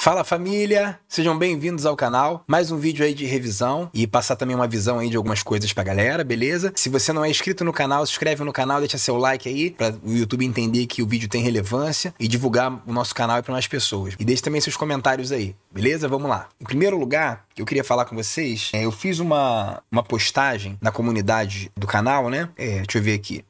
Fala família, sejam bem-vindos ao canal, mais um vídeo aí de revisão e passar também uma visão aí de algumas coisas pra galera, beleza? Se você não é inscrito no canal, se inscreve no canal, deixa seu like aí pra o YouTube entender que o vídeo tem relevância e divulgar o nosso canal para mais pessoas. E deixe também seus comentários aí, beleza? Vamos lá. Em primeiro lugar, eu queria falar com vocês, eu fiz uma postagem na comunidade do canal, né? Deixa eu ver aqui.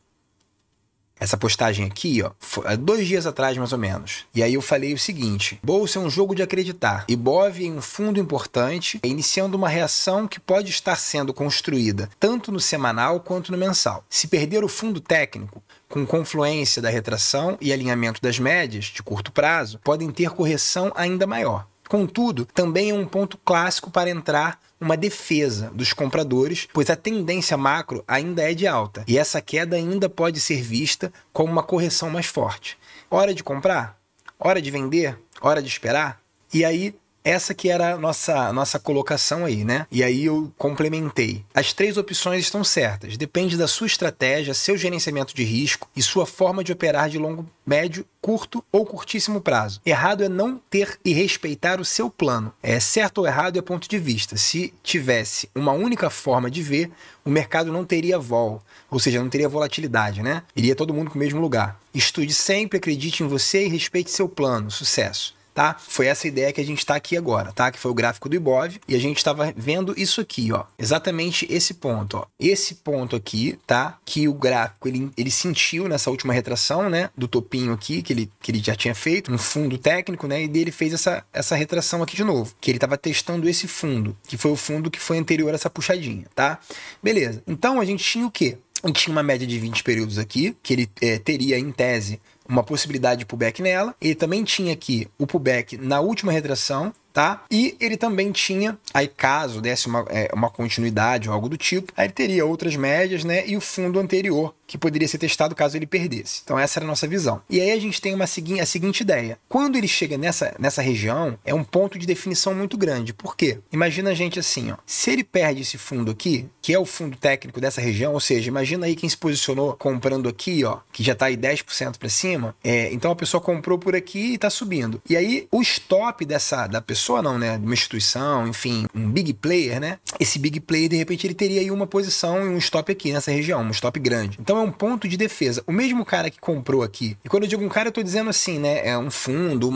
Essa postagem aqui, ó, foi 2 dias atrás, mais ou menos. E aí eu falei o seguinte: Bolsa é um jogo de acreditar. Ibov em um fundo importante, iniciando uma reação que pode estar sendo construída tanto no semanal quanto no mensal. Se perder o fundo técnico, com confluência da retração e alinhamento das médias de curto prazo, podem ter correção ainda maior. Contudo, também é um ponto clássico para entrar uma defesa dos compradores, pois a tendência macro ainda é de alta e essa queda ainda pode ser vista como uma correção mais forte. Hora de comprar? Hora de vender? Hora de esperar? E aí, essa que era a nossa colocação aí, né? E aí eu complementei. As 3 opções estão certas. Depende da sua estratégia, seu gerenciamento de risco e sua forma de operar de longo, médio, curto ou curtíssimo prazo. Errado é não ter e respeitar o seu plano. Certo ou errado é ponto de vista. Se tivesse uma única forma de ver, o mercado não teria vol, ou seja, não teria volatilidade, né? Iria todo mundo para o mesmo lugar. Estude sempre, acredite em você e respeite seu plano. Sucesso. Tá? Foi essa ideia que a gente está aqui agora, tá? Que foi o gráfico do Ibov e a gente estava vendo isso aqui, ó, exatamente esse ponto, ó, esse ponto aqui, tá? Que o gráfico ele sentiu nessa última retração, né? Do topinho aqui que ele já tinha feito, um fundo técnico, né? E dele fez essa retração aqui de novo, que ele estava testando esse fundo, que foi o fundo que foi anterior a essa puxadinha, tá? Beleza. Então a gente tinha o quê? A gente tinha uma média de 20 períodos aqui, que ele teria, em tese, uma possibilidade de pullback nela. Ele também tinha aqui o pullback na última retração, tá? E ele também tinha, aí caso desse uma continuidade ou algo do tipo, aí ele teria outras médias, né? E o fundo anterior, que poderia ser testado caso ele perdesse. Então essa era a nossa visão. E aí a gente tem a seguinte ideia. Quando ele chega nessa região, é um ponto de definição muito grande. Por quê? Imagina a gente assim, ó. Se ele perde esse fundo aqui, que é o fundo técnico dessa região, ou seja, imagina aí quem se posicionou comprando aqui, ó, que já tá aí 10% para cima, então a pessoa comprou por aqui e tá subindo. E aí o stop da pessoa não, né, de uma instituição, enfim, um big player, né? Esse big player, de repente, ele teria aí uma posição e um stop aqui nessa região, um stop grande. Então é um ponto de defesa. O mesmo cara que comprou aqui, e quando eu digo um cara, eu tô dizendo assim, né, é um fundo,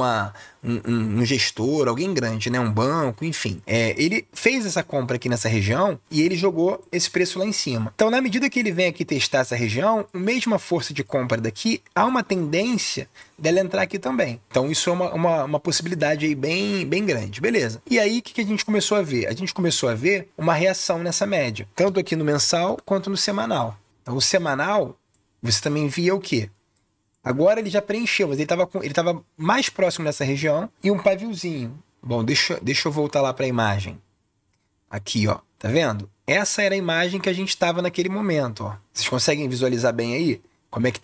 um gestor, alguém grande, né, um banco, enfim. Ele fez essa compra aqui nessa região e ele jogou esse preço lá em cima. Então, na medida que ele vem aqui testar essa região, mesmo a força de compra daqui, há uma tendência dela entrar aqui também. Então, isso é uma possibilidade aí bem grande. Beleza. E aí, o que a gente começou a ver? A gente começou a ver uma reação nessa média, tanto aqui no mensal quanto no semanal. Então, o semanal, você também via o quê? Agora ele já preencheu, mas ele estava mais próximo dessa região e um paviozinho. Bom, deixa eu voltar lá para a imagem. Aqui, ó. Tá vendo? Essa era a imagem que a gente estava naquele momento, ó. Vocês conseguem visualizar bem aí? Como é que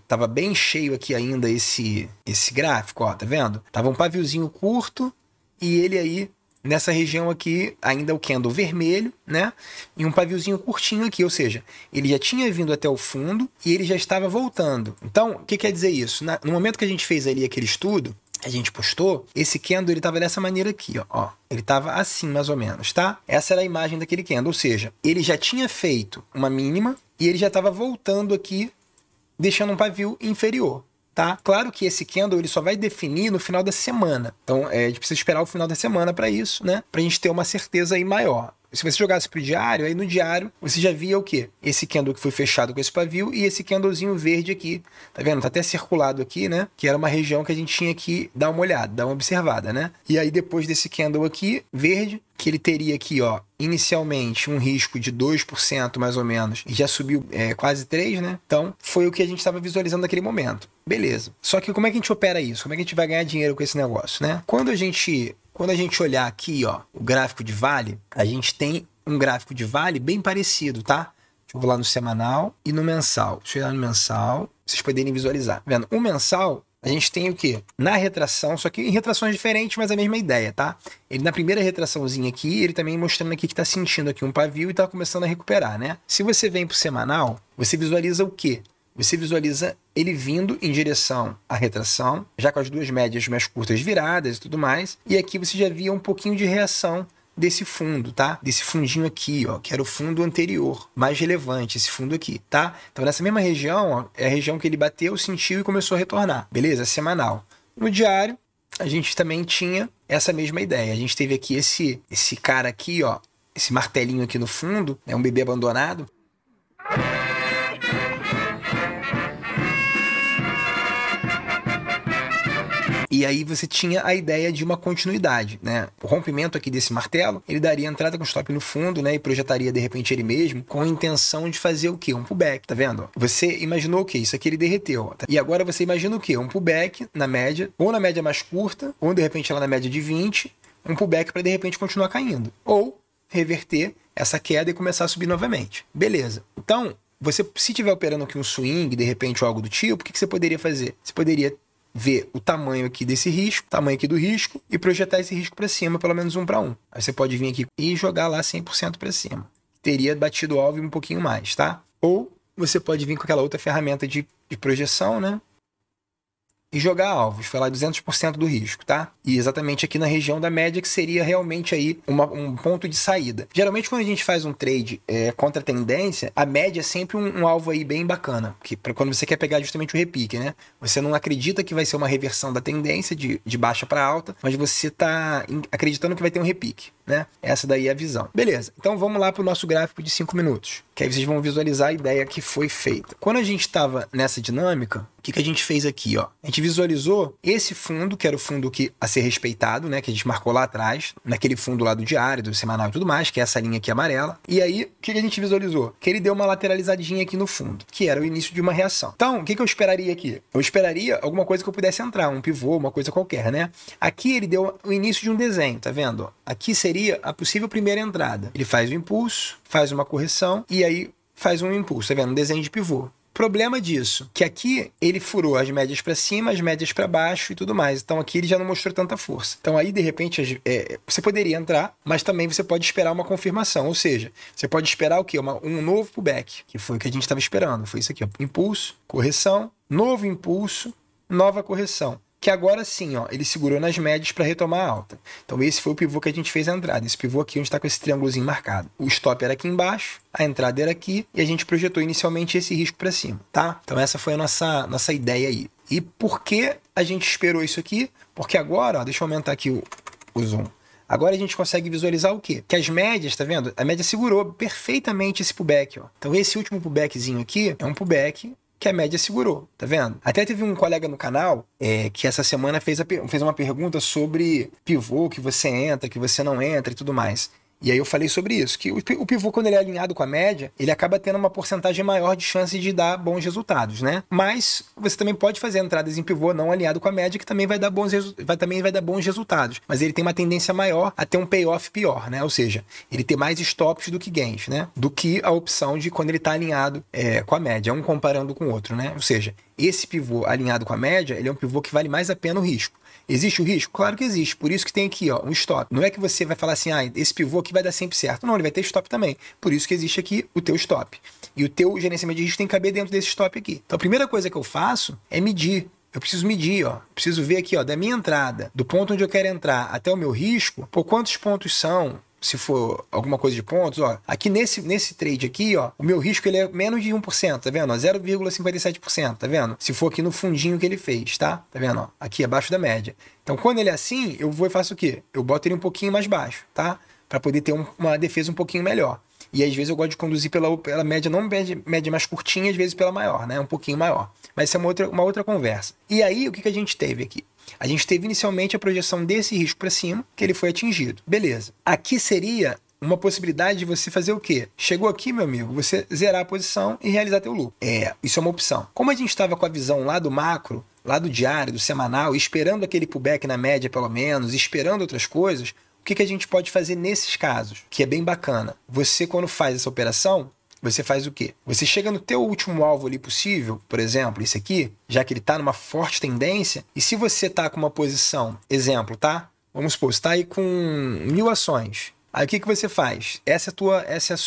tava bem cheio aqui ainda esse gráfico, ó. Tá vendo? Tava um paviozinho curto e ele aí nessa região aqui, ainda o candle vermelho, né? E um paviozinho curtinho aqui, ou seja, ele já tinha vindo até o fundo e ele já estava voltando. Então, o que quer dizer isso? No momento que a gente fez ali aquele estudo, a gente postou, esse candle ele estava dessa maneira aqui, ó. Ele estava assim, mais ou menos, tá? Essa era a imagem daquele candle, ou seja, ele já tinha feito uma mínima e ele já estava voltando aqui, deixando um pavio inferior. Tá? Claro que esse candle ele só vai definir no final da semana. Então, a gente precisa esperar o final da semana para isso, né? Para a gente ter uma certeza aí maior. Se você jogasse pro diário, aí no diário você já via o quê? Esse candle que foi fechado com esse pavio e esse candlezinho verde aqui. Tá vendo? Tá até circulado aqui, né? Que era uma região que a gente tinha que dar uma olhada, dar uma observada, né? E aí depois desse candle aqui, verde, que ele teria aqui, ó, inicialmente um risco de 2% mais ou menos, e já subiu quase 3%, né? Então, foi o que a gente estava visualizando naquele momento. Beleza. Só que como é que a gente opera isso? Como é que a gente vai ganhar dinheiro com esse negócio, né? Quando a gente olhar aqui, ó, o gráfico de vale, a gente tem um gráfico de vale bem parecido, tá? Deixa eu vou lá no semanal e no mensal. Deixa eu ir lá no mensal, vocês poderem visualizar. Tá vendo? O mensal, a gente tem o quê? Na retração, só que em retrações diferentes, mas a mesma ideia, tá? Ele na primeira retraçãozinha aqui, ele também mostrando aqui que tá sentindo aqui um pavio e tá começando a recuperar, né? Se você vem pro semanal, você visualiza o quê? você visualiza ele vindo em direção à retração, já com as duas médias mais curtas viradas e tudo mais. E aqui você já via um pouquinho de reação desse fundo, tá? Desse fundinho aqui, ó, que era o fundo anterior, mais relevante, esse fundo aqui, tá? Então nessa mesma região, ó, é a região que ele bateu, sentiu e começou a retornar, beleza? Semanal. No diário, a gente também tinha essa mesma ideia. A gente teve aqui esse cara aqui, ó, esse martelinho aqui no fundo, é um bebê abandonado. E aí você tinha a ideia de uma continuidade, né? O rompimento aqui desse martelo, ele daria entrada com stop no fundo, né? E projetaria, de repente, ele mesmo com a intenção de fazer o quê? Um pullback, tá vendo? Você imaginou o quê? Isso aqui ele derreteu. Tá? E agora você imagina o quê? Um pullback na média, ou na média mais curta, ou de repente ela na média de 20, um pullback para de repente continuar caindo. Ou reverter essa queda e começar a subir novamente. Beleza. Então, você, se estiver operando aqui um swing, de repente, ou algo do tipo, o que você poderia fazer? Você poderia ver o tamanho aqui desse risco, tamanho aqui do risco, e projetar esse risco para cima, pelo menos 1 para 1. Aí você pode vir aqui e jogar lá 100% para cima. Teria batido o alvo um pouquinho mais, tá? Ou você pode vir com aquela outra ferramenta de projeção, né? E jogar alvos, foi lá 200% do risco, tá? E exatamente aqui na região da média, que seria realmente aí um ponto de saída. Geralmente quando a gente faz um trade contra a tendência, a média é sempre um alvo aí bem bacana, que para quando você quer pegar justamente o repique, né? Você não acredita que vai ser uma reversão da tendência de baixa para alta, mas você tá acreditando que vai ter um repique, né? Essa daí é a visão. Beleza, então vamos lá para o nosso gráfico de 5 minutos, que aí vocês vão visualizar a ideia que foi feita. Quando a gente estava nessa dinâmica, o que a gente fez aqui, ó? A gente visualizou esse fundo, que era o fundo a ser respeitado, né? Que a gente marcou lá atrás, naquele fundo lá do diário, do semanal e tudo mais, que é essa linha aqui amarela. E aí, o que a gente visualizou? Que ele deu uma lateralizadinha aqui no fundo, que era o início de uma reação. Então, o que eu esperaria aqui? Eu esperaria alguma coisa que eu pudesse entrar, um pivô, uma coisa qualquer, né? Aqui ele deu o início de um desenho, tá vendo? Aqui seria a possível primeira entrada. Ele faz o impulso, faz uma correção e aí faz um impulso, tá vendo? Um desenho de pivô. Problema disso, que aqui ele furou as médias para cima, as médias para baixo e tudo mais. Então aqui ele já não mostrou tanta força. Então aí, de repente, você poderia entrar, mas também você pode esperar uma confirmação. Ou seja, você pode esperar o quê? Um novo pullback, que foi o que a gente estava esperando. Foi isso aqui, ó. Impulso, correção, novo impulso, nova correção. Que agora sim, ó, ele segurou nas médias para retomar a alta. Então esse foi o pivô que a gente fez a entrada. Esse pivô aqui, onde está com esse triângulozinho marcado. O stop era aqui embaixo, a entrada era aqui, e a gente projetou inicialmente esse risco para cima, tá? Então essa foi a nossa ideia aí. E por que a gente esperou isso aqui? Porque agora, ó, deixa eu aumentar aqui o zoom. Agora a gente consegue visualizar o quê? Que as médias, tá vendo? A média segurou perfeitamente esse pullback, ó. Então esse último pullbackzinho aqui é um pullback que a média segurou, tá vendo? Até teve um colega no canal que essa semana fez uma pergunta sobre pivô, que você entra, que você não entra e tudo mais. E aí eu falei sobre isso, que o pivô, quando ele é alinhado com a média, ele acaba tendo uma porcentagem maior de chance de dar bons resultados, né? Mas você também pode fazer entradas em pivô não alinhado com a média, que também vai dar bons resultados. Mas ele tem uma tendência maior a ter um payoff pior, né? Ou seja, ele ter mais stops do que gains, né? Do que a opção de quando ele está alinhado com a média, um comparando com o outro, né? Ou seja, esse pivô alinhado com a média, ele é um pivô que vale mais a pena o risco. Existe o risco? Claro que existe. Por isso que tem aqui, ó, um stop. Não é que você vai falar assim, esse pivô aqui vai dar sempre certo. Não, ele vai ter stop também. Por isso que existe aqui o teu stop. E o teu gerenciamento de risco tem que caber dentro desse stop aqui. Então a primeira coisa que eu faço é medir. Eu preciso medir, ó. Preciso ver aqui, ó, da minha entrada, do ponto onde eu quero entrar até o meu risco, por quantos pontos são. Se for alguma coisa de pontos, ó, aqui nesse trade aqui, ó, o meu risco ele é menos de 1%, tá vendo? 0,57%, tá vendo? Se for aqui no fundinho que ele fez, tá? Tá vendo? Ó, aqui abaixo da média. Então, quando ele é assim, eu vou e faço o quê? Eu boto ele um pouquinho mais baixo, tá? Para poder ter uma defesa um pouquinho melhor. E às vezes eu gosto de conduzir pela média, não média mais curtinha, às vezes pela maior, né? Um pouquinho maior. Mas isso é uma outra conversa. E aí, o que a gente teve aqui? A gente teve inicialmente a projeção desse risco para cima, que ele foi atingido. Beleza. Aqui seria uma possibilidade de você fazer o quê? Chegou aqui, meu amigo, você zerar a posição e realizar teu lucro. Isso é uma opção. Como a gente estava com a visão lá do macro, lá do diário, do semanal, esperando aquele pullback na média pelo menos, esperando outras coisas, o que a gente pode fazer nesses casos? Que é bem bacana. Você, quando faz essa operação, você faz o quê? Você chega no teu último alvo ali possível, por exemplo, esse aqui, já que ele está numa forte tendência, e se você está com uma posição, exemplo, tá? Vamos supor, você está aí com 1000 ações. Aí o que você faz? Essa é a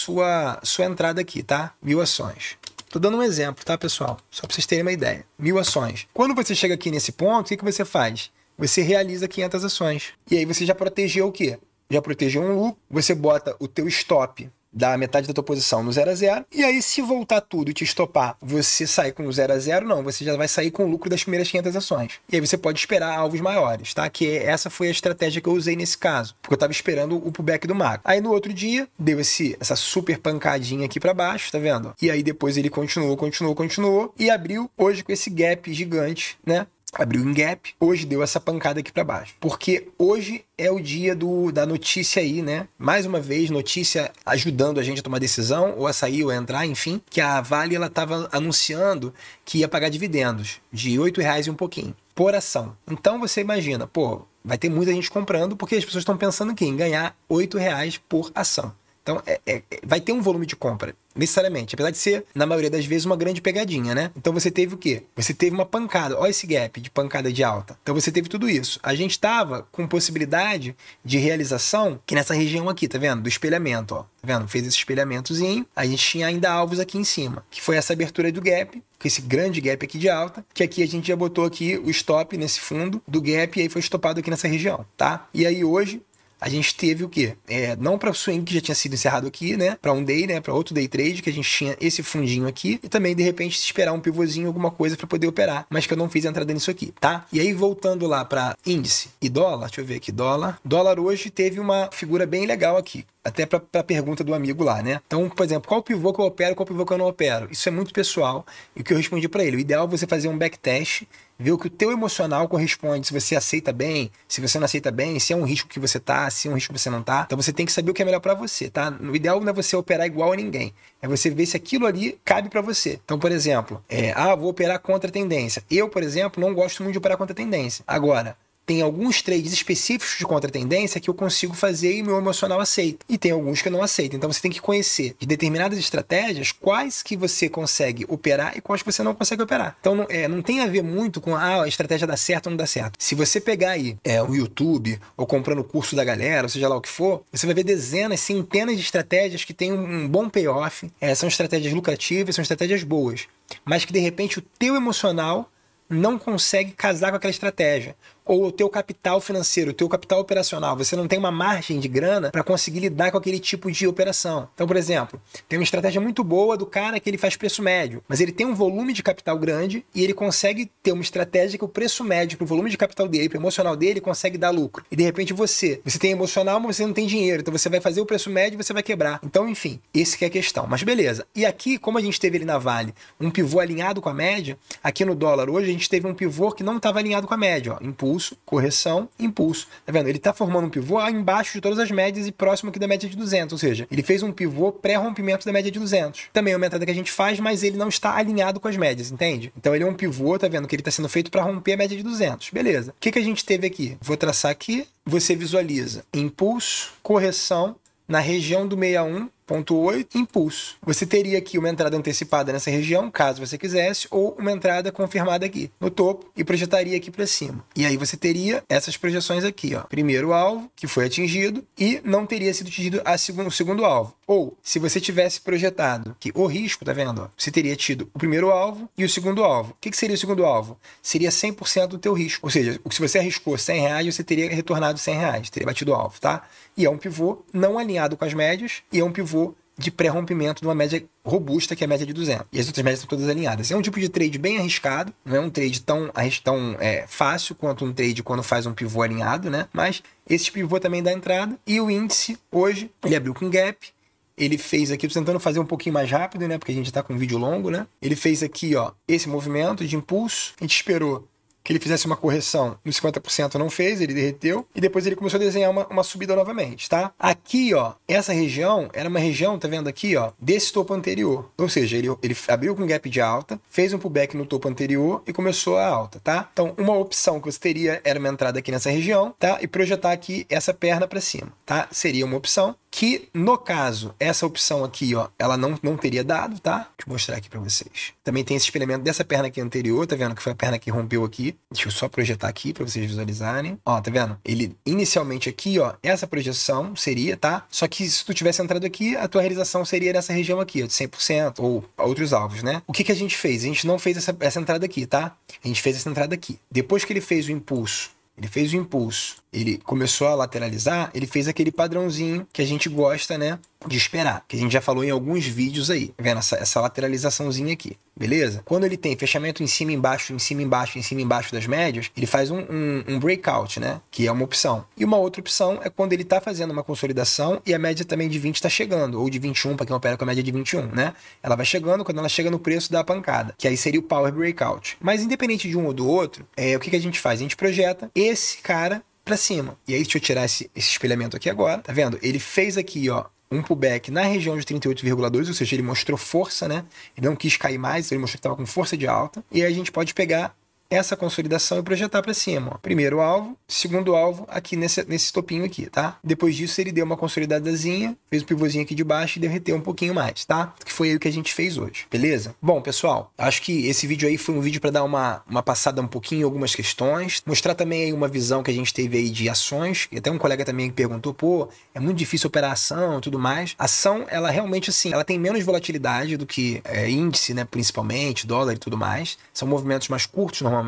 sua entrada aqui, tá? 1000 ações. Tô dando um exemplo, tá, pessoal? Só para vocês terem uma ideia. 1000 ações. Quando você chega aqui nesse ponto, o que você faz? Você realiza 500 ações. E aí você já protegeu o quê? Já protegeu um lucro, você bota o teu stop da metade da tua posição no 0 a 0, e aí se voltar tudo e te estopar, você sair com o 0 a 0, não, você já vai sair com o lucro das primeiras 500 ações. E aí você pode esperar alvos maiores, tá? Que essa foi a estratégia que eu usei nesse caso, porque eu tava esperando o pullback do Mago. Aí no outro dia, deu essa super pancadinha aqui para baixo, tá vendo? E aí depois ele continuou, e abriu hoje com esse gap gigante, né? Abriu em gap, hoje deu essa pancada aqui para baixo. Porque hoje é o dia da notícia aí, né? Mais uma vez, notícia ajudando a gente a tomar decisão, ou a sair ou a entrar, enfim, que a Vale ela estava anunciando que ia pagar dividendos de R$8 e um pouquinho por ação. Então você imagina, pô, vai ter muita gente comprando porque as pessoas estão pensando em ganhar R$8 por ação. Então, vai ter um volume de compra, necessariamente. Apesar de ser, na maioria das vezes, uma grande pegadinha, né? Então, você teve o quê? Você teve uma pancada. Olha esse gap de pancada de alta. Então, você teve tudo isso. A gente estava com possibilidade de realização que nessa região aqui, tá vendo? Do espelhamento, ó. Tá vendo? Fez esse espelhamentozinho. A gente tinha ainda alvos aqui em cima, que foi essa abertura do gap, com esse grande gap aqui de alta, que aqui a gente já botou aqui o stop nesse fundo do gap e aí foi estopado aqui nessa região, tá? E aí, hoje, a gente teve o quê? Não para o swing que já tinha sido encerrado aqui, né? Para um day, né? Para outro day trade, que a gente tinha esse fundinho aqui. E também, de repente, esperar um pivôzinho, alguma coisa para poder operar. Mas que eu não fiz entrada nisso aqui, tá? E aí, voltando lá para índice e dólar, deixa eu ver aqui, dólar. Dólar hoje teve uma figura bem legal aqui. Até para a pergunta do amigo lá, né? Então, por exemplo, qual pivô que eu opero, qual pivô que eu não opero? Isso é muito pessoal. E o que eu respondi para ele? O ideal é você fazer um backtest, ver o que o teu emocional corresponde, se você aceita bem, se você não aceita bem, se é um risco que você tá, se é um risco que você não tá. Então você tem que saber o que é melhor para você, tá? O ideal não é você operar igual a ninguém. É você ver se aquilo ali cabe para você. Então, por exemplo, vou operar contra a tendência. Eu, por exemplo, não gosto muito de operar contra a tendência. Agora, tem alguns trades específicos de contra-tendência que eu consigo fazer e meu emocional aceita. E tem alguns que eu não aceito. Então você tem que conhecer de determinadas estratégias quais que você consegue operar e quais que você não consegue operar. Então não tem a ver muito com a estratégia dá certo ou não dá certo. Se você pegar aí o YouTube ou comprando o curso da galera, ou seja lá o que for, você vai ver dezenas, centenas de estratégias que têm um bom payoff. São estratégias lucrativas, são estratégias boas. Mas que de repente o teu emocional não consegue casar com aquela estratégia. Ou o teu capital financeiro, o teu capital operacional, você não tem uma margem de grana para conseguir lidar com aquele tipo de operação. Então, por exemplo, tem uma estratégia muito boa do cara que ele faz preço médio, mas ele tem um volume de capital grande e ele consegue ter uma estratégia que o preço médio para o volume de capital dele, para o emocional dele, consegue dar lucro. E de repente você tem emocional, mas você não tem dinheiro, então você vai fazer o preço médio e você vai quebrar. Então, enfim, esse que é a questão. Mas beleza. E aqui, como a gente teve ali na Vale um pivô alinhado com a média, aqui no dólar hoje a gente teve um pivô que não estava alinhado com a média, ó. Impulso, correção, impulso. Tá vendo? Ele tá formando um pivô embaixo de todas as médias e próximo aqui da média de 200, ou seja, ele fez um pivô pré-rompimento da média de 200. Também é uma entrada que a gente faz, mas ele não está alinhado com as médias, entende? Então ele é um pivô, tá vendo? Que ele está sendo feito para romper a média de 200. Beleza. O que a gente teve aqui? Vou traçar aqui. Você visualiza impulso, correção na região do 61.8, impulso. Você teria aqui uma entrada antecipada nessa região, caso você quisesse, ou uma entrada confirmada aqui no topo e projetaria aqui para cima. E aí você teria essas projeções aqui, ó. Primeiro alvo, que foi atingido, e não teria sido atingido o segundo alvo. Ou, se você tivesse projetado que o risco, tá vendo? Ó, você teria tido o primeiro alvo e o segundo alvo. O que seria o segundo alvo? Seria 100% do teu risco. Ou seja, se você arriscou R$100, você teria retornado R$100, teria batido o alvo, tá? E é um pivô não alinhado com as médias e é um pivô de pré-rompimento de uma média robusta, que é a média de 200. E as outras médias estão todas alinhadas. É um tipo de trade bem arriscado, não é um trade tão fácil quanto um trade quando faz um pivô alinhado, né? Mas esse pivô também dá entrada. E o índice, hoje, ele abriu com gap. Ele fez aqui, tô tentando fazer um pouquinho mais rápido, né? Porque a gente tá com um vídeo longo, né? Ele fez aqui, ó, esse movimento de impulso. A gente esperou que ele fizesse uma correção no 50%, não fez, ele derreteu, e depois ele começou a desenhar uma subida novamente, tá? Aqui, ó, essa região era uma região, tá vendo aqui, ó, desse topo anterior. Ou seja, ele abriu com gap de alta, fez um pullback no topo anterior e começou a alta, tá? Então, uma opção que você teria era uma entrada aqui nessa região, tá? E projetar aqui essa perna para cima, tá? Seria uma opção que, no caso, essa opção aqui, ó, ela não teria dado, tá? Deixa eu mostrar aqui para vocês. Também tem esse espelhamento dessa perna aqui anterior, tá vendo? Que foi a perna que rompeu aqui. Deixa eu só projetar aqui para vocês visualizarem. Ó, tá vendo? Ele inicialmente aqui, ó, essa projeção seria, tá? Só que se tu tivesse entrado aqui, a tua realização seria nessa região aqui, ó, de 100% ou outros alvos, né? O que que a gente fez? A gente não fez essa entrada aqui, tá? A gente fez essa entrada aqui. Depois que ele fez o impulso, ele começou a lateralizar, ele fez aquele padrãozinho que a gente gosta, né, de esperar, que a gente já falou em alguns vídeos aí, tá vendo? Essa lateralizaçãozinha aqui, beleza? Quando ele tem fechamento em cima, embaixo, em cima, embaixo, em cima, embaixo das médias, ele faz um breakout, né, que é uma opção. E uma outra opção é quando ele tá fazendo uma consolidação e a média também de 20 tá chegando, ou de 21, para quem opera com a média de 21, né? Ela vai chegando, quando ela chega no preço da pancada, que aí seria o power breakout. Mas independente de um ou do outro, o que a gente faz? A gente projeta esse cara pra cima. E aí, deixa eu tirar esse espelhamento aqui agora, tá vendo? Ele fez aqui, ó, um pullback na região de 38,2, ou seja, ele mostrou força, né? Ele não quis cair mais, ele mostrou que estava com força de alta. E aí a gente pode pegar essa consolidação e projetar para cima, ó. Primeiro alvo, segundo alvo aqui nesse topinho aqui, tá? Depois disso ele deu uma consolidadazinha, fez o pivôzinho aqui de baixo e derreteu um pouquinho mais, tá? Que foi aí o que a gente fez hoje, beleza? Bom, pessoal, acho que esse vídeo aí foi um vídeo para dar uma passada um pouquinho em algumas questões, mostrar também aí uma visão que a gente teve aí de ações, e até um colega também que perguntou, pô, é muito difícil operar ação e tudo mais. Ação, ela realmente, assim, ela tem menos volatilidade do que índice, né, principalmente, dólar e tudo mais. São movimentos mais curtos, normalmente.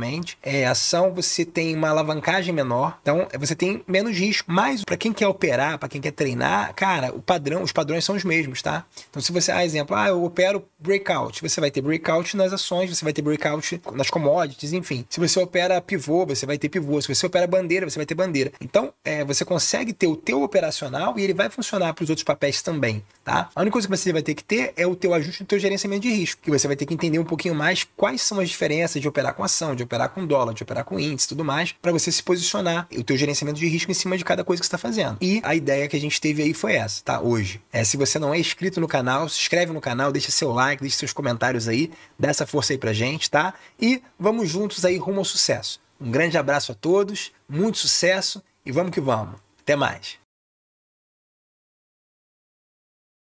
Ação você tem uma alavancagem menor, então você tem menos risco, mas para quem quer operar, para quem quer treinar, cara, os padrões são os mesmos, tá? Então se você, exemplo, eu opero breakout, você vai ter breakout nas ações, você vai ter breakout nas commodities, enfim. Se você opera pivô, você vai ter pivô, se você opera bandeira, você vai ter bandeira. Então você consegue ter o teu operacional e ele vai funcionar para os outros papéis também, tá? A única coisa que você vai ter que ter é o teu ajuste do teu gerenciamento de risco, que você vai ter que entender um pouquinho mais quais são as diferenças de operar com ação, de operar com dólar, de operar com índice e tudo mais, para você se posicionar o teu gerenciamento de risco em cima de cada coisa que você está fazendo. E a ideia que a gente teve aí foi essa, tá? Hoje. Se você não é inscrito no canal, se inscreve no canal, deixa seu like, deixa seus comentários aí, dá essa força aí pra gente, tá? E vamos juntos aí rumo ao sucesso. Um grande abraço a todos, muito sucesso e vamos que vamos. Até mais.